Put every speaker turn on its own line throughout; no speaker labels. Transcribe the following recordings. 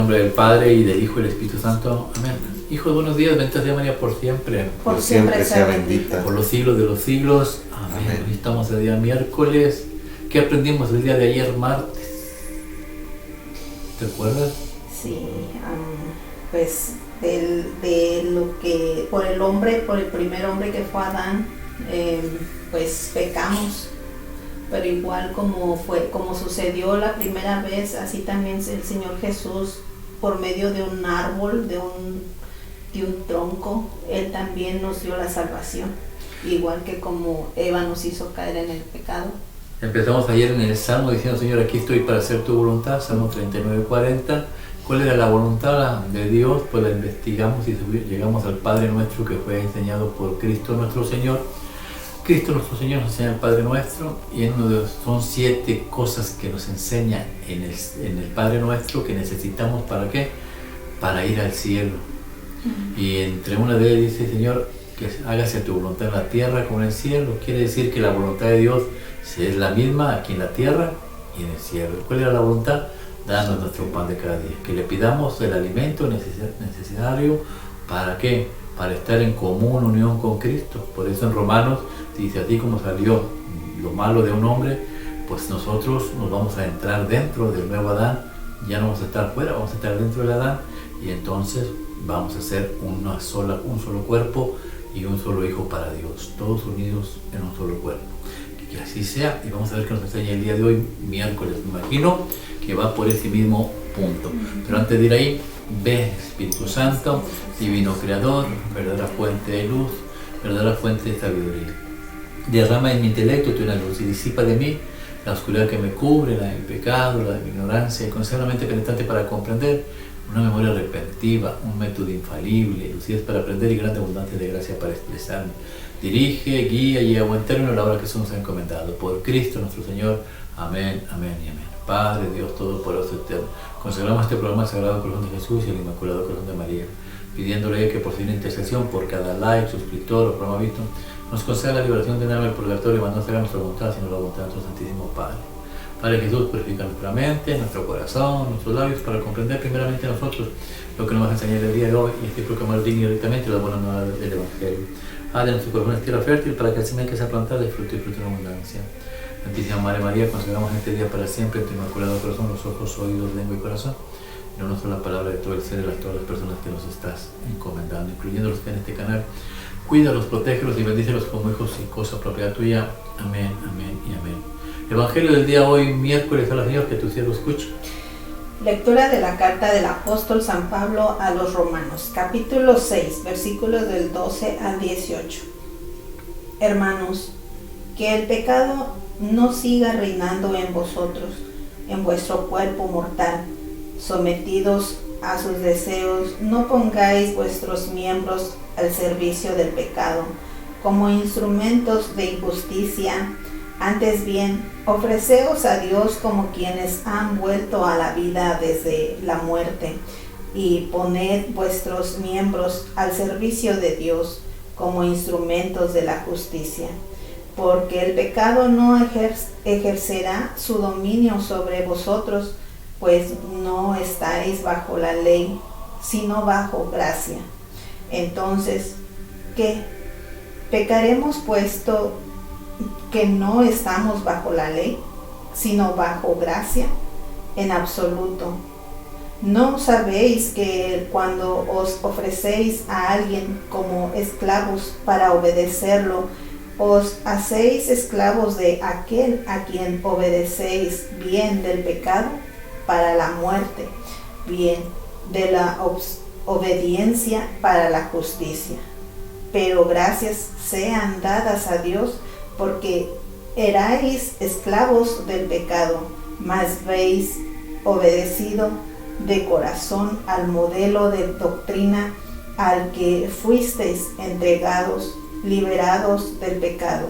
En nombre del Padre, y del Hijo, y del Espíritu Santo. Amén. Hijo, buenos días, bendita sea María por siempre.
Por siempre sea bendita.
Por los siglos de los siglos. Amén.
Amén.
Hoy estamos el día miércoles. ¿Qué aprendimos el día de ayer, martes? ¿Te acuerdas?
Sí, pues de lo que por el primer hombre que fue Adán, pues pecamos. Pero igual como sucedió la primera vez, así también el Señor Jesús, por medio de un árbol, de un tronco, Él también nos dio la salvación, igual que como Eva nos hizo caer en el pecado.
Empezamos ayer en el Salmo diciendo: Señor, aquí estoy para hacer tu voluntad. Salmo 39:40. ¿Cuál era la voluntad de Dios? Pues la investigamos y llegamos al Padre Nuestro, que fue enseñado por Cristo nuestro Señor. Cristo nuestro Señor nos enseña el Padre Nuestro, y son 7 cosas que nos enseña en el Padre Nuestro que necesitamos. ¿Para qué? Para ir al cielo. Y entre una de ellas dice: Señor, que hágase tu voluntad en la tierra como en el cielo. Quiere decir que la voluntad de Dios es la misma aquí en la tierra y en el cielo. ¿Cuál era la voluntad? Danos nuestro pan de cada día. Que le pidamos el alimento necesario. ¿Para qué? Para estar en común unión con Cristo. Por eso en Romanos dice: así como salió lo malo de un hombre, pues nosotros nos vamos a entrar dentro del nuevo Adán. Ya no vamos a estar fuera, vamos a estar dentro del Adán, y entonces vamos a ser un solo cuerpo y un solo hijo para Dios, todos unidos en un solo cuerpo. Que así sea, y vamos a ver qué nos enseña el día de hoy, miércoles. Me imagino que va por ese mismo punto. Pero antes de ir ahí, ve, Espíritu Santo, divino creador, verdadera fuente de luz, verdadera fuente de sabiduría. Derrama en mi intelecto tu luz y disipa de mí la oscuridad que me cubre, la del pecado, la de mi ignorancia, y concede una mente penetrante para comprender, una memoria repentiva, un método infalible, lucidez para aprender y grande abundancia de gracia para expresarme. Dirige, guía y lleva a buen término la obra que Jesús nos ha encomendado. Por Cristo nuestro Señor. Amén, amén y amén. Padre Dios Todopoderoso Eterno, consagramos este programa al Sagrado Corazón de Jesús y al Inmaculado Corazón de María, pidiéndole que por su intercesión, por cada like, suscriptor o programa visto, nos conceda la liberación del alma del purgatorio, y no hacer nuestra voluntad, sino la voluntad de nuestro Santísimo Padre. Padre Jesús, purifica nuestra mente, nuestro corazón, nuestros labios, para comprender primeramente nosotros lo que nos vas a enseñar el día de hoy, y así proclamar directamente la buena nueva del Evangelio. Haz de nuestro corazón tierra fértil, para que el semen que se ha plantado dé fruto y fruto en abundancia. Santísima Madre María, consagramos este día para siempre en tu Inmaculado Corazón, los ojos, oídos, lengua y corazón, y no solo la palabra de todo el ser, de todas las personas que nos estás encomendando, incluyendo los que en este canal. Cuídalos, protégelos y bendícelos como hijos y cosa propia tuya. Amén, amén y amén. Evangelio del día hoy, miércoles, a la Señor, que tu siervo escuche.
Lectura de la carta del apóstol San Pablo a los Romanos, capítulo 6, versículos del 12 al 18. Hermanos, que el pecado no siga reinando en vosotros, en vuestro cuerpo mortal. Sometidos a sus deseos, no pongáis vuestros miembros al servicio del pecado como instrumentos de injusticia. Antes bien, ofreceos a Dios como quienes han vuelto a la vida desde la muerte, y poned vuestros miembros al servicio de Dios como instrumentos de la justicia. Porque el pecado no ejercerá su dominio sobre vosotros, pues no estáis bajo la ley, sino bajo gracia. Entonces, ¿qué? ¿Pecaremos puesto que no estamos bajo la ley, sino bajo gracia? En absoluto. ¿No sabéis que cuando os ofrecéis a alguien como esclavos para obedecerlo, os hacéis esclavos de aquel a quien obedecéis, bien del pecado para la muerte, bien de la obediencia para la justicia? Pero gracias sean dadas a Dios, porque erais esclavos del pecado, mas habéis obedecido de corazón al modelo de doctrina al que fuisteis entregados, liberados del pecado.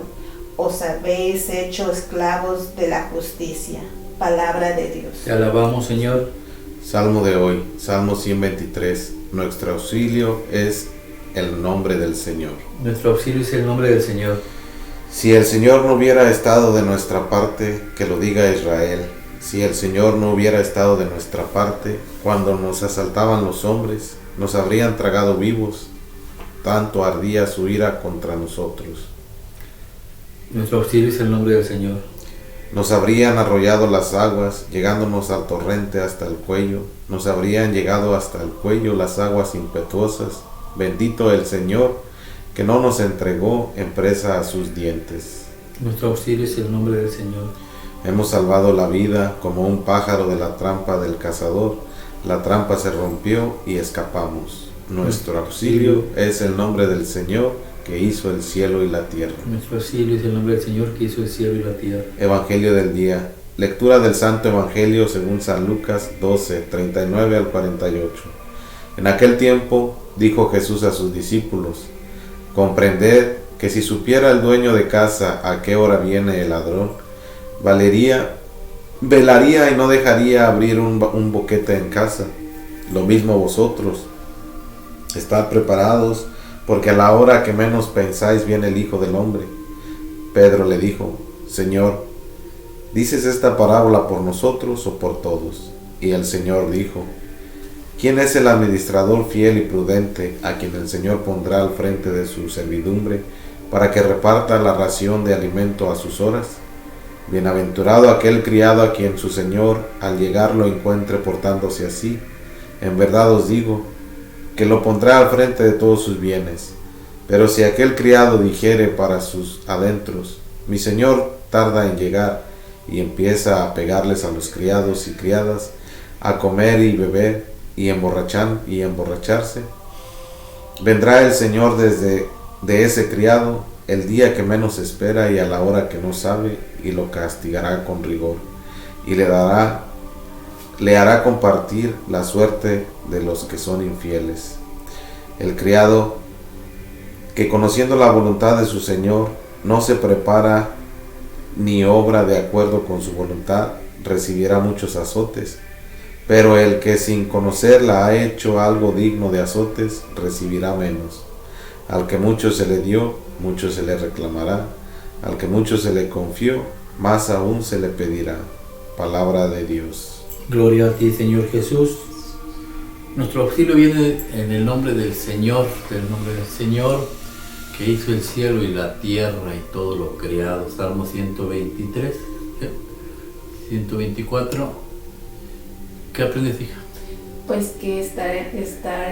Os habéis hecho esclavos de la justicia. Palabra de Dios.
Te alabamos, Señor.
Salmo de hoy, Salmo 123. Nuestro auxilio es el nombre del Señor.
Nuestro auxilio es el nombre del Señor.
Si el Señor no hubiera estado de nuestra parte, que lo diga Israel, Si el Señor no hubiera estado de nuestra parte, cuando nos asaltaban los hombres, nos habrían tragado vivos, tanto ardía su ira contra nosotros.
Nuestro auxilio es el nombre del Señor.
Nos habrían arrollado las aguas, llegándonos al torrente hasta el cuello, nos habrían llegado hasta el cuello las aguas impetuosas. Bendito el Señor, que no nos entregó en presa a sus dientes.
Nuestro auxilio es el nombre del Señor.
Hemos salvado la vida como un pájaro de la trampa del cazador. La trampa se rompió y escapamos. Nuestro auxilio es el nombre del Señor, que hizo el cielo y la tierra.
Nuestro auxilio es el nombre del Señor, que hizo el cielo y la tierra.
Evangelio del día. Lectura del Santo Evangelio según San Lucas 12, 39 al 48. En aquel tiempo dijo Jesús a sus discípulos: comprended que si supiera el dueño de casa a qué hora viene el ladrón, velaría y no dejaría abrir un boquete en casa. Lo mismo vosotros, estad preparados, porque a la hora que menos pensáis viene el Hijo del Hombre. Pedro le dijo: Señor, ¿dices esta parábola por nosotros o por todos? Y el Señor dijo: ¿quién es el administrador fiel y prudente a quien el Señor pondrá al frente de su servidumbre para que reparta la ración de alimento a sus horas? Bienaventurado aquel criado a quien su Señor al llegar lo encuentre portándose así. En verdad os digo que lo pondrá al frente de todos sus bienes. Pero si aquel criado dijere para sus adentros: mi Señor tarda en llegar, y empieza a pegarles a los criados y criadas, a comer y beber y emborracharse, vendrá el Señor de ese criado el día que menos espera y a la hora que no sabe, y lo castigará con rigor, y le hará compartir la suerte de los que son infieles. El criado que, conociendo la voluntad de su Señor, no se prepara ni obra de acuerdo con su voluntad, recibirá muchos azotes. Pero el que sin conocerla ha hecho algo digno de azotes, recibirá menos. Al que mucho se le dio, mucho se le reclamará. Al que mucho se le confió, más aún se le pedirá. Palabra de Dios.
Gloria a ti, Señor Jesús. Nuestro auxilio viene en el nombre del Señor, que hizo el cielo y la tierra y todo lo creado. Salmo 123, 124. ¿Qué aprendes, hija?
Pues que estar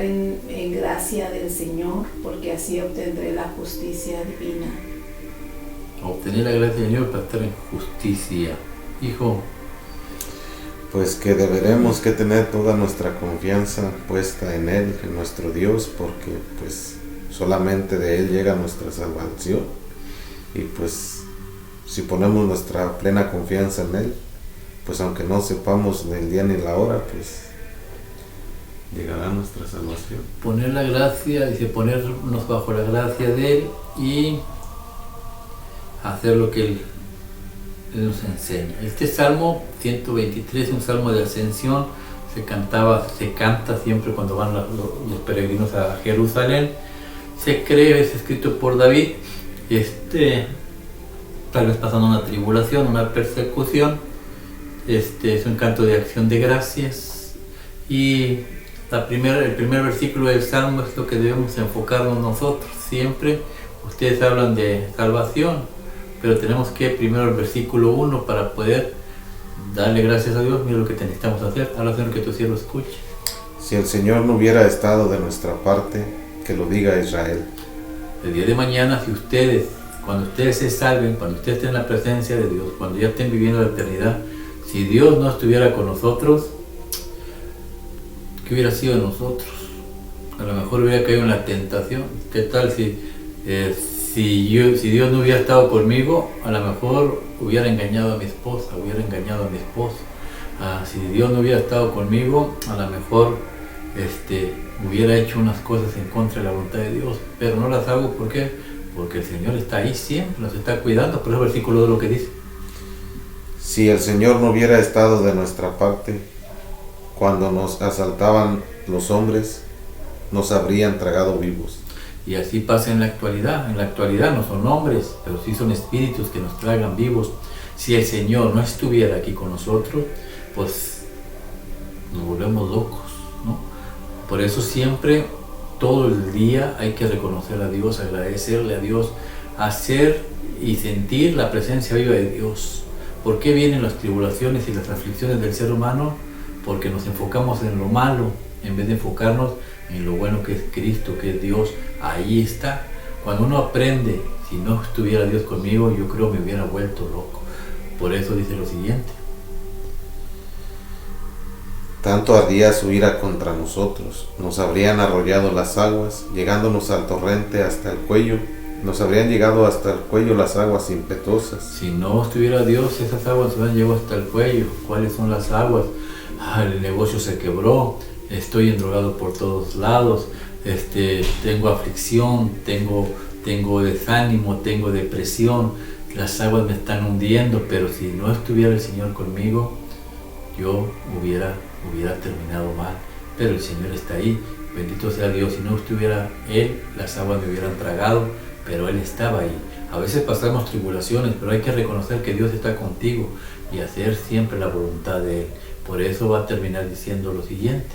en gracia del Señor, porque así obtendré la justicia divina.
Obtener la gracia del Señor para estar en justicia. Hijo.
Pues que deberemos que tener toda nuestra confianza puesta en Él, en nuestro Dios, porque pues solamente de Él llega nuestra salvación. Y pues si ponemos nuestra plena confianza en Él, pues aunque no sepamos ni el día ni la hora, pues llegará nuestra salvación.
Poner la gracia, dice, ponernos bajo la gracia de Él y hacer lo que Él nos enseña. Este Salmo 123 es un salmo de ascensión, se canta siempre cuando van los peregrinos a Jerusalén. Se cree, es escrito por David, tal vez pasando una tribulación, una persecución. Es un canto de acción de gracias, y el primer versículo del Salmo es lo que debemos enfocarnos nosotros siempre. Ustedes hablan de salvación, pero tenemos que primero el versículo 1 para poder darle gracias a Dios. Mira lo que necesitamos hacer. Ahora, Señor, que tu siervo escuche.
Si el Señor no hubiera estado de nuestra parte, que lo diga Israel.
El día de mañana, cuando ustedes se salven, cuando ustedes estén en la presencia de Dios, cuando ya estén viviendo la eternidad, si Dios no estuviera con nosotros, ¿qué hubiera sido de nosotros? A lo mejor hubiera caído en la tentación. ¿Qué tal si Dios no hubiera estado conmigo? A lo mejor hubiera engañado a mi esposa, si Dios no hubiera estado conmigo, a lo mejor hubiera hecho unas cosas en contra de la voluntad de Dios, pero no las hago. ¿Por qué? Porque el Señor está ahí siempre, nos está cuidando. Por eso el versículo 2 lo que dice:
si el Señor no hubiera estado de nuestra parte, cuando nos asaltaban los hombres, nos habrían tragado vivos.
Y así pasa en la actualidad. En la actualidad no son hombres, pero sí son espíritus que nos tragan vivos. Si el Señor no estuviera aquí con nosotros, pues nos volvemos locos, ¿no? Por eso siempre, todo el día, hay que reconocer a Dios, agradecerle a Dios, hacer y sentir la presencia viva de Dios. ¿Por qué vienen las tribulaciones y las aflicciones del ser humano? Porque nos enfocamos en lo malo, en vez de enfocarnos en lo bueno que es Cristo, que es Dios. Ahí está. Cuando uno aprende, si no estuviera Dios conmigo, yo creo me hubiera vuelto loco. Por eso dice lo siguiente:
tanto ardía su ira contra nosotros, nos habrían arrollado las aguas, llegándonos al torrente hasta el cuello, nos habrían llegado hasta el cuello las aguas impetuosas.
Si no estuviera Dios, esas aguas me han llegado hasta el cuello. ¿Cuáles son las aguas? El negocio se quebró, estoy endrogado por todos lados, tengo aflicción, tengo desánimo, tengo depresión, las aguas me están hundiendo. Pero si no estuviera el Señor conmigo, yo hubiera terminado mal. Pero el Señor está ahí, bendito sea Dios. Si no estuviera Él, las aguas me hubieran tragado, pero Él estaba ahí. A veces pasamos tribulaciones, pero hay que reconocer que Dios está contigo y hacer siempre la voluntad de Él. Por eso va a terminar diciendo lo siguiente: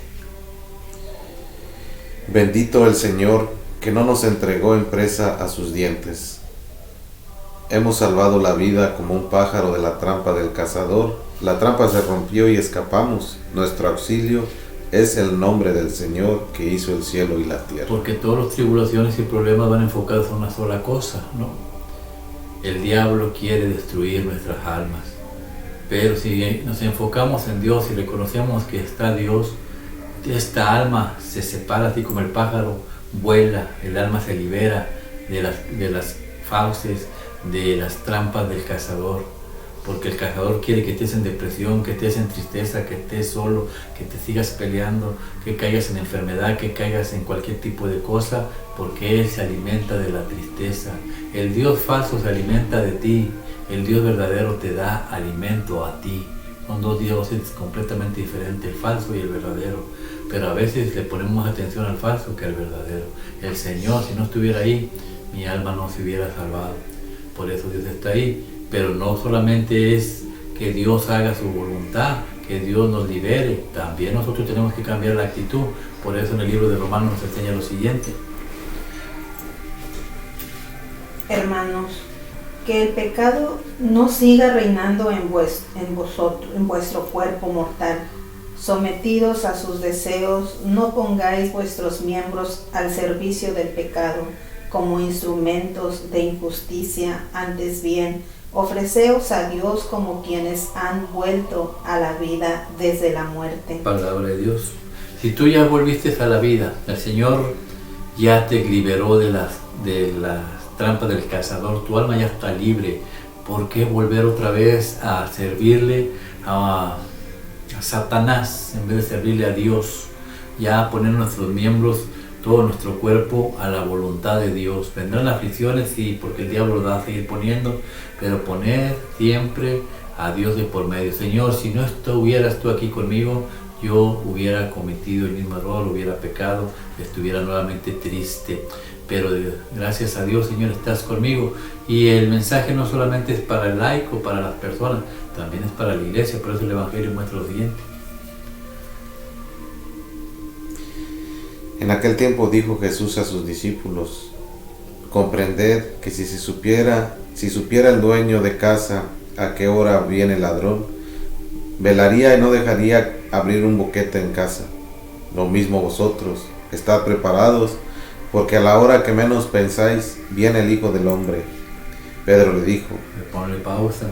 bendito el Señor, que no nos entregó en presa a sus dientes. Hemos salvado la vida como un pájaro de la trampa del cazador. La trampa se rompió y escapamos. Nuestro auxilio es el nombre del Señor, que hizo el cielo y la tierra.
Porque todas las tribulaciones y problemas van enfocados a una sola cosa, ¿no? El diablo quiere destruir nuestras almas. Pero si nos enfocamos en Dios y reconocemos que está Dios, esta alma se separa así como el pájaro vuela, el alma se libera de las fauces, de las trampas del cazador. Porque el cazador quiere que estés en depresión, que estés en tristeza, que estés solo, que te sigas peleando, que caigas en enfermedad, que caigas en cualquier tipo de cosa, porque Él se alimenta de la tristeza. El Dios falso se alimenta de ti, el Dios verdadero te da alimento a ti. Son dos dioses completamente diferentes, el falso y el verdadero. Pero a veces le ponemos más atención al falso que al verdadero. El Señor, si no estuviera ahí, mi alma no se hubiera salvado. Por eso Dios está ahí. Pero no solamente es que Dios haga su voluntad, que Dios nos libere, también nosotros tenemos que cambiar la actitud. Por eso en el libro de Romanos nos enseña lo siguiente:
hermanos, que el pecado no siga reinando en vuestro cuerpo mortal. Sometidos a sus deseos, no pongáis vuestros miembros al servicio del pecado como instrumentos de injusticia, antes bien, ofreceos a Dios como quienes han vuelto a la vida desde la muerte.
Palabra de Dios. Si tú ya volviste a la vida, el Señor ya te liberó de las trampas del cazador, tu alma ya está libre. ¿Por qué volver otra vez a servirle a Satanás en vez de servirle a Dios? Ya poner nuestros miembros, todo nuestro cuerpo a la voluntad de Dios. Vendrán aflicciones, sí, porque el diablo lo va a seguir poniendo, pero poner siempre a Dios de por medio. Señor, si no estuvieras tú aquí conmigo, yo hubiera cometido el mismo error, hubiera pecado, estuviera nuevamente triste. Pero gracias a Dios, Señor, estás conmigo. Y el mensaje no solamente es para el laico, para las personas, también es para la iglesia. Por eso el Evangelio muestra lo siguiente:
en aquel tiempo dijo Jesús a sus discípulos: comprended que si supiera el dueño de casa a qué hora viene el ladrón, velaría y no dejaría abrir un boquete en casa. Lo mismo vosotros, estad preparados, porque a la hora que menos pensáis, viene el Hijo del Hombre. Pedro le dijo:
ponle pausa.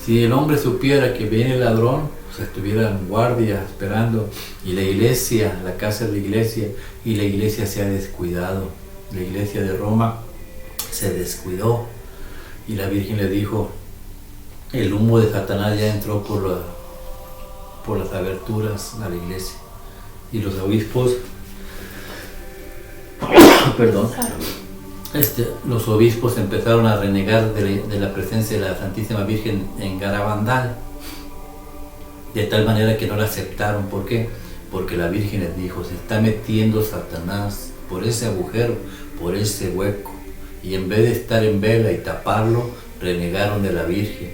Si el hombre supiera que viene el ladrón, pues estuviera en guardia esperando. Y la iglesia, la casa de la iglesia, y la iglesia se ha descuidado. La iglesia de Roma se descuidó. Y la Virgen le dijo: el humo de Satanás ya entró por las aberturas a la iglesia. Y los obispos, perdón, los obispos empezaron a renegar de la presencia de la Santísima Virgen en Garabandal, de tal manera que no la aceptaron. ¿Por qué? Porque la Virgen les dijo: se está metiendo Satanás por ese agujero, por ese hueco. Y en vez de estar en vela y taparlo, renegaron de la Virgen.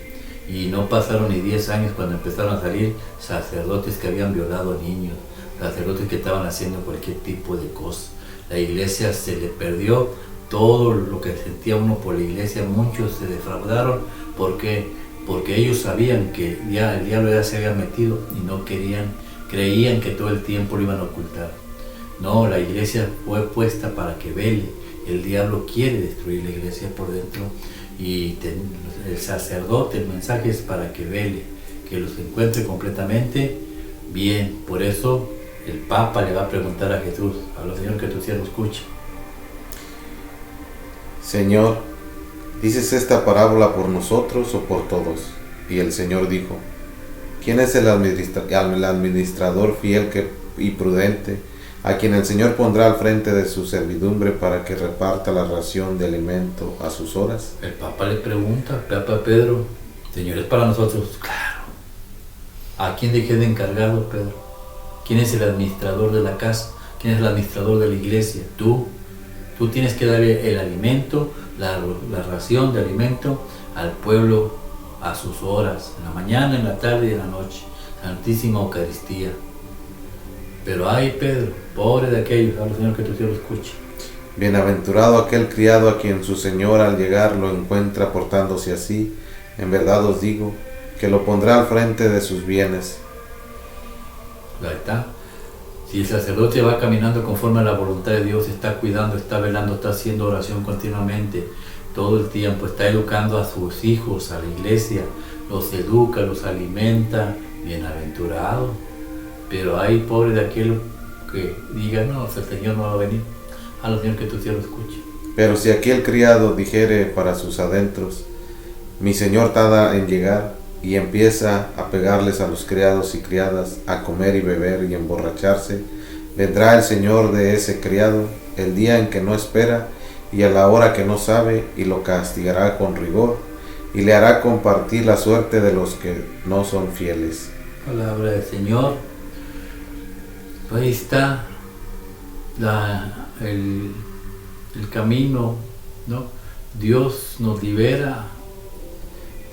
Y no pasaron ni 10 años cuando empezaron a salir sacerdotes que habían violado niños, sacerdotes que estaban haciendo cualquier tipo de cosa. La iglesia se le perdió todo lo que sentía uno por la iglesia. Muchos se defraudaron porque ellos sabían que ya el diablo ya se había metido y no creían que todo el tiempo lo iban a ocultar. No, la iglesia fue puesta para que vele. El diablo quiere destruir la iglesia por dentro y el sacerdote, el mensaje es para que vele, que los encuentre completamente bien. Por eso el Papa le va a preguntar a Jesús: habla, Señor, que tu siervo escuche.
Señor, ¿dices esta parábola por nosotros o por todos? Y el Señor dijo: ¿quién es el administrador fiel y prudente, a quien el Señor pondrá al frente de su servidumbre para que reparta la ración de alimento a sus horas?
El Papa le pregunta, Papa Pedro: Señor, es para nosotros. Claro. ¿A quién dejé de encargado, Pedro? ¿Quién es el administrador de la casa? ¿Quién es el administrador de la iglesia? Tú tienes que darle el alimento, la ración de alimento al pueblo a sus horas, en la mañana, en la tarde y en la noche. Santísima Eucaristía. Pero ay, Pedro, pobre de aquellos, habla, Señor, que tu siervo escuche.
Bienaventurado aquel criado a quien su señor al llegar lo encuentra portándose así. En verdad os digo que lo pondrá al frente de sus bienes.
Ahí está. Si el sacerdote va caminando conforme a la voluntad de Dios, está cuidando, está velando, está haciendo oración continuamente, todo el tiempo, está educando a sus hijos, a la iglesia, los educa, los alimenta, bienaventurado. Pero hay pobre de aquel que diga: no, el Señor no va a venir. Al Señor, que tu siervo escuche.
Pero si aquel criado dijere para sus adentros: mi señor tarda en llegar, y empieza a pegarles a los criados y criadas, a comer y beber y emborracharse, vendrá el señor de ese criado el día en que no espera y a la hora que no sabe, y lo castigará con rigor y le hará compartir la suerte de los que no son fieles.
Palabra del Señor. Ahí está el camino, ¿no? Dios nos libera.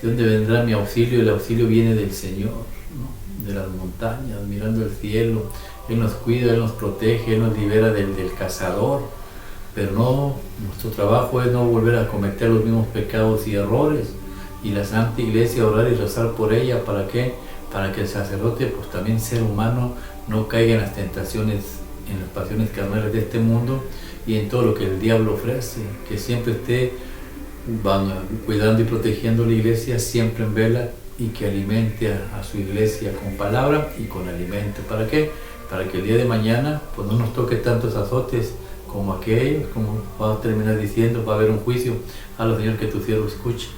¿De dónde vendrá mi auxilio? El auxilio viene del Señor, ¿no? De las montañas, mirando el cielo. Él nos cuida, Él nos protege, Él nos libera del cazador. Pero no, nuestro trabajo es no volver a cometer los mismos pecados y errores. Y la Santa Iglesia, orar y rezar por ella. ¿Para qué? Para que el sacerdote, pues también ser humano, no caiga en las tentaciones, en las pasiones carnales de este mundo y en todo lo que el diablo ofrece. Que siempre esté cuidando y protegiendo la iglesia, siempre en vela, y que alimente a su iglesia con palabra y con alimento. ¿Para qué? Para que el día de mañana pues no nos toque tantos azotes como aquellos, como va a terminar diciendo, va a haber un juicio. A los Señor, que tu siervo escuche.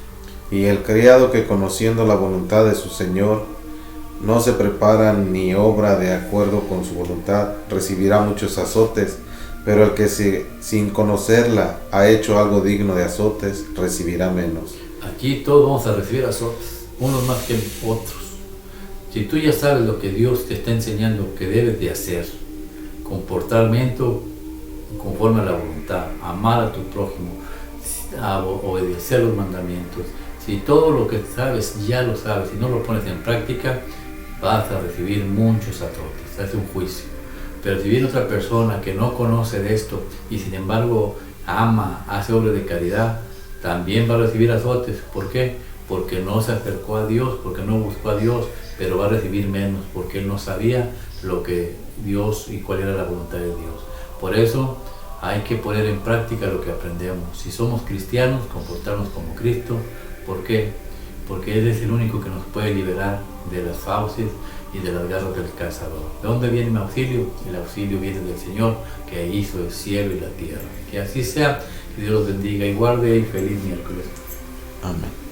Y el criado que, conociendo la voluntad de su señor, no se prepara ni obra de acuerdo con su voluntad, recibirá muchos azotes. Pero el que sin conocerla ha hecho algo digno de azotes, recibirá menos.
Aquí todos vamos a recibir azotes, unos más que otros. Si tú ya sabes lo que Dios te está enseñando que debes de hacer, comportamiento conforme a la voluntad, amar a tu prójimo, obedecer los mandamientos, si todo lo que sabes ya lo sabes y no lo pones en práctica, vas a recibir muchos azotes, hace un juicio. Pero si viene otra persona que no conoce de esto y sin embargo ama, hace obra de caridad, también va a recibir azotes. ¿Por qué? Porque no se acercó a Dios, porque no buscó a Dios, pero va a recibir menos, porque él no sabía lo que Dios y cuál era la voluntad de Dios. Por eso hay que poner en práctica lo que aprendemos. Si somos cristianos, comportarnos como Cristo. ¿Por qué? Porque Él es el único que nos puede liberar de las fauces y de las garras del cazador. ¿De dónde viene mi auxilio? El auxilio viene del Señor, que hizo el cielo y la tierra. Que así sea, que Dios los bendiga y guarde, y feliz miércoles.
Amén.